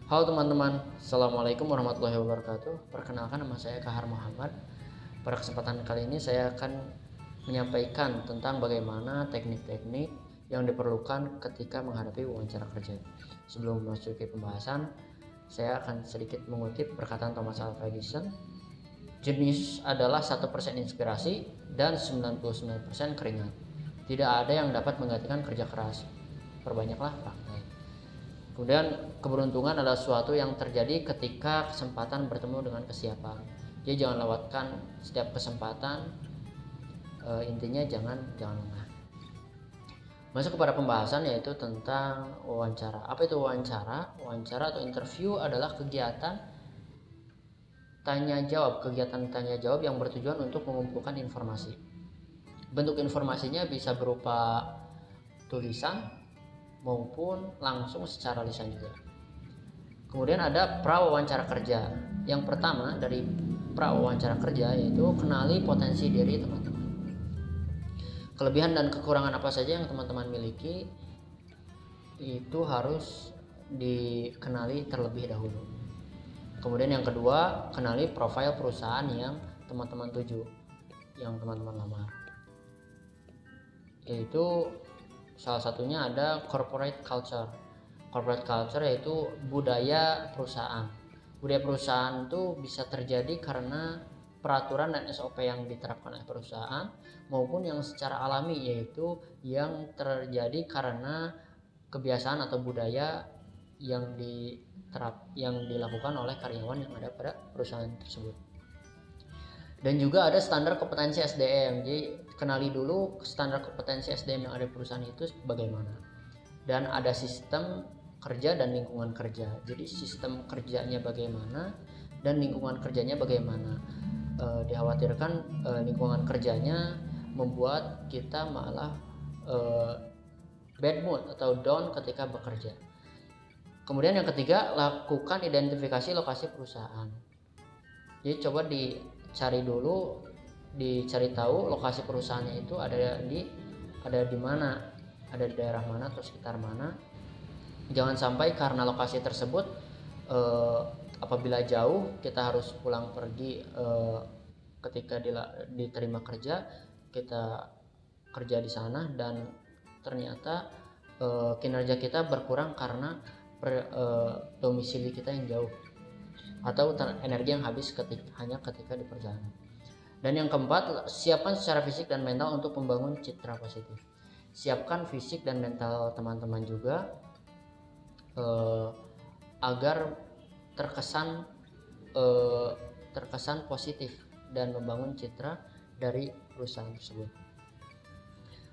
Halo teman-teman, Assalamualaikum warahmatullahi wabarakatuh. Perkenalkan, nama saya Kahar Muhammad. Pada kesempatan kali ini saya akan menyampaikan tentang bagaimana teknik-teknik yang diperlukan ketika menghadapi wawancara kerja. Sebelum memasuki pembahasan, saya akan sedikit mengutip perkataan Thomas Alva Edison. Jenius adalah 1% inspirasi dan 99% keringat. Tidak ada yang dapat menggantikan kerja keras. Perbanyaklah praktek. Kemudian keberuntungan adalah sesuatu yang terjadi ketika kesempatan bertemu dengan kesiapan. Jadi jangan lewatkan setiap kesempatan. Intinya jangan lengah. Masuk kepada pembahasan, yaitu tentang wawancara. Apa itu wawancara? Wawancara atau interview adalah kegiatan tanya jawab yang bertujuan untuk mengumpulkan informasi. Bentuk informasinya bisa berupa tulisan maupun langsung secara lisan juga. Kemudian ada prawawancara kerja. Yang pertama dari prawawancara kerja yaitu kenali potensi diri teman-teman. Kelebihan dan kekurangan apa saja yang teman-teman miliki itu harus dikenali terlebih dahulu. Kemudian yang kedua, kenali profil perusahaan yang teman-teman tuju, yang teman-teman lamar. Yaitu salah satunya ada corporate culture. Corporate culture yaitu budaya perusahaan. Budaya perusahaan itu bisa terjadi karena peraturan dan SOP yang diterapkan oleh perusahaan maupun yang secara alami, yaitu yang terjadi karena kebiasaan atau budaya yang dilakukan oleh karyawan yang ada pada perusahaan tersebut. Dan juga ada standar kompetensi SDM. Jadi kenali dulu standar kompetensi SDM yang ada di perusahaan itu bagaimana. Dan ada sistem kerja dan lingkungan kerja. Jadi sistem kerjanya bagaimana dan lingkungan kerjanya bagaimana. Dikhawatirkan lingkungan kerjanya membuat kita malah bad mood atau down ketika bekerja. Kemudian yang ketiga, lakukan identifikasi lokasi perusahaan. Jadi coba dicari tahu lokasi perusahaannya itu ada di mana, ada di daerah mana atau sekitar mana. Jangan sampai karena lokasi tersebut apabila jauh kita harus pulang pergi ketika diterima kerja, kita kerja di sana dan ternyata kinerja kita berkurang karena domisili kita yang jauh atau energi yang habis hanya ketika di perjalanan. Dan yang keempat, siapkan secara fisik dan mental untuk membangun citra positif. Siapkan fisik dan mental teman-teman juga agar terkesan positif dan membangun citra dari perusahaan tersebut.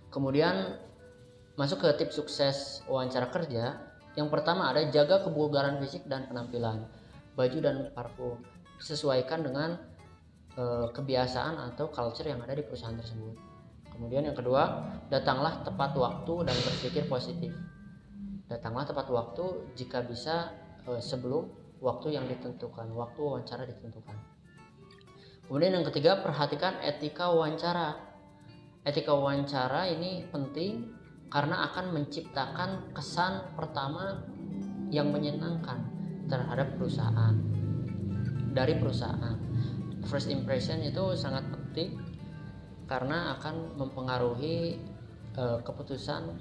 Kemudian masuk ke tips sukses wawancara kerja. Yang pertama ada jaga kebugaran fisik dan penampilan. Baju dan parfum sesuaikan dengan kebiasaan atau culture yang ada di perusahaan tersebut. Kemudian yang kedua, datanglah tepat waktu dan berpikir positif. Datanglah tepat waktu jika bisa sebelum waktu yang ditentukan, waktu wawancara ditentukan. Kemudian yang ketiga, perhatikan etika wawancara. Etika wawancara ini penting karena akan menciptakan kesan pertama yang menyenangkan terhadap perusahaan. Dari perusahaan, first impression itu sangat penting karena akan mempengaruhi keputusan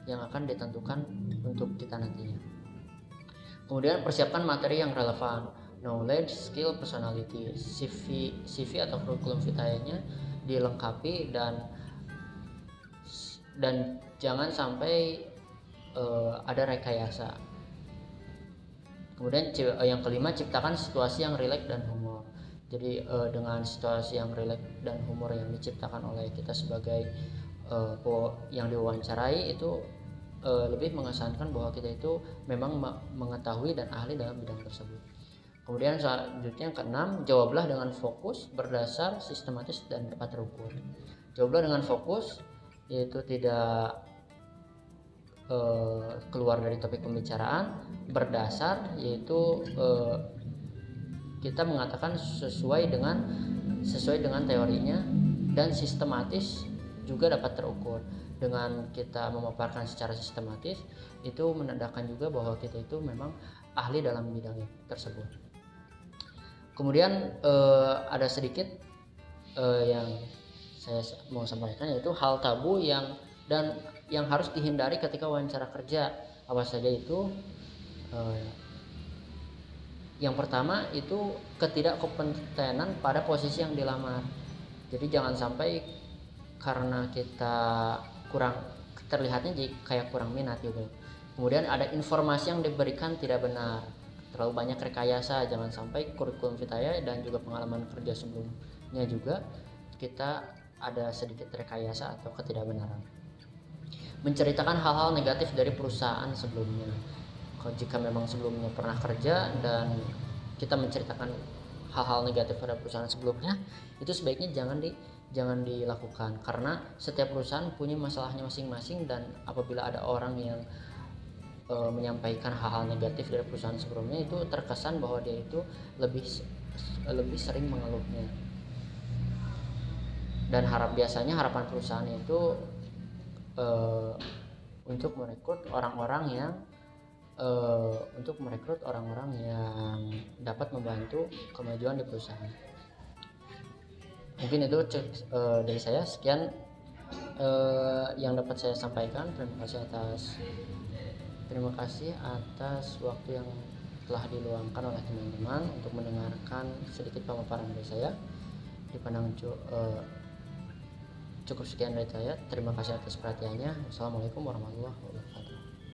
yang akan ditentukan untuk kita nantinya. Kemudian persiapkan materi yang relevan, knowledge, skill, personality. CV atau curriculum vitae-nya dilengkapi dan jangan sampai ada rekayasa. Kemudian yang kelima, ciptakan situasi yang rileks dan humor. Jadi dengan situasi yang rileks dan humor yang diciptakan oleh kita sebagai yang diwawancarai itu lebih mengesankan bahwa kita itu memang mengetahui dan ahli dalam bidang tersebut. Kemudian selanjutnya yang keenam, jawablah dengan fokus, berdasar, sistematis dan dapat terukur. Jawablah dengan fokus, yaitu tidak keluar dari topik pembicaraan, berdasar yaitu kita mengatakan sesuai dengan teorinya, dan sistematis juga dapat terukur. dengan kita memaparkan secara sistematis itu menandakan juga bahwa kita itu memang ahli dalam bidang tersebut. Kemudian ada sedikit yang saya mau sampaikan, yaitu hal tabu yang harus dihindari ketika wawancara kerja. Apa saja itu? Yang pertama itu ketidakkompetenan pada posisi yang dilamar. Jadi jangan sampai karena kita kurang terlihatnya kayak kurang minat gitu, kemudian ada informasi yang diberikan tidak benar, terlalu banyak rekayasa. Jangan sampai kurikulum kita dan juga pengalaman kerja sebelumnya juga kita ada sedikit rekayasa atau ketidakbenaran. Menceritakan hal-hal negatif dari perusahaan sebelumnya. Jika memang sebelumnya pernah kerja dan kita menceritakan hal-hal negatif pada perusahaan sebelumnya, itu sebaiknya jangan dilakukan, karena setiap perusahaan punya masalahnya masing-masing, dan apabila ada orang yang menyampaikan hal-hal negatif dari perusahaan sebelumnya, itu terkesan bahwa dia itu lebih sering mengeluhnya. Dan biasanya harapan perusahaan itu untuk merekrut orang-orang yang dapat membantu kemajuan di perusahaan. Mungkin itu dari saya. Sekian yang dapat saya sampaikan. Terima kasih atas waktu yang telah diluangkan oleh teman-teman untuk mendengarkan sedikit pemaparan dari saya. Cukup sekian dari saya. Terima kasih atas perhatiannya. Wassalamualaikum warahmatullahi wabarakatuh.